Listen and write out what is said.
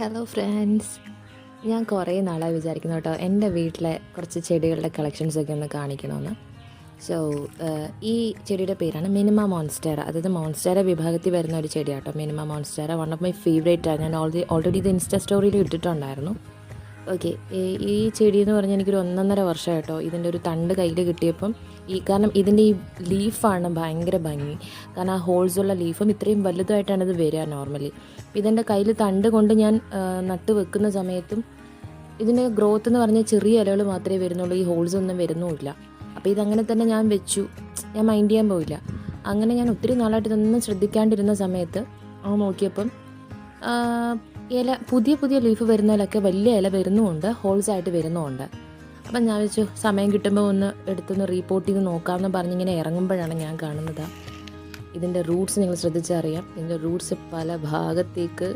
Hello friends, ഞാൻ കുറേ നാളായി വിചാരിക്കുന്നു കേട്ടോ എൻ്റെ വീട്ടിലെ കുറച്ച് ചെടികളുടെ കളക്ഷൻസൊക്കെ ഒന്ന് കാണിക്കണമെന്ന്. സോ ഈ ചെടിയുടെ പേരാണ് മിനിമ മോൺസ്റ്റേറ. അതായത് മോൺസ്റ്റേറ വിഭാഗത്തിൽ വരുന്ന ഒരു ചെടിയാണ് കേട്ടോ minima monstera. One of my ഫേവറേറ്റാണ്. ഞാൻ ഓൾറെഡി ഇത് ഇൻസ്റ്റാ സ്റ്റോറിയിൽ ഇട്ടിട്ടുണ്ടായിരുന്നു. ഓക്കെ, ഈ ചെടി എന്ന് പറഞ്ഞാൽ എനിക്കൊരു 1.5 വർഷം കേട്ടോ ഇതിൻ്റെ ഒരു തണ്ട് കയ്യിൽ കിട്ടിയപ്പം കാരണം ഇതിൻ്റെ ഈ ലീഫാണ് ഭയങ്കര ഭംഗി. കാരണം ആ ഹോൾസുള്ള ലീഫും ഇത്രയും വലുതായിട്ടാണ് ഇത് വരിക നോർമലി. ഇതെൻ്റെ കയ്യിൽ തണ്ട് കൊണ്ട് ഞാൻ നട്ട് വെക്കുന്ന സമയത്തും ഇതിൻ്റെ ഗ്രോത്ത് എന്ന് പറഞ്ഞാൽ ചെറിയ ഇലകൾ മാത്രമേ വരുന്നുള്ളൂ, ഈ ഹോൾസ് ഒന്നും വരുന്നുമില്ല. അപ്പോൾ ഇതങ്ങനെ തന്നെ ഞാൻ വെച്ചു, ഞാൻ മൈൻഡ് ചെയ്യാൻ പോയില്ല. അങ്ങനെ ഞാൻ ഒത്തിരി നാളായിട്ട് ഇതൊന്നും ശ്രദ്ധിക്കാണ്ടിരുന്ന സമയത്ത് നോക്കിയപ്പം പുതിയ ലീഫ് വരുന്നതിലൊക്കെ വലിയ ഇല വരുന്നുമുണ്ട്, ഹോൾസായിട്ട് വരുന്നുമുണ്ട്. അപ്പം ഞാൻ വെച്ചു സമയം കിട്ടുമ്പോൾ ഒന്ന് എടുത്തൊന്ന് റീപ്പോർട്ട് ചെയ്ത് നോക്കാമെന്ന് പറഞ്ഞിങ്ങനെ ഇറങ്ങുമ്പോഴാണ് ഞാൻ കാണുന്നത് ഇതിൻ്റെ റൂട്ട്സ്. നിങ്ങൾ ശ്രദ്ധിച്ചറിയാം, ഇതിൻ്റെ റൂട്ട്സ് പല ഭാഗത്തേക്ക്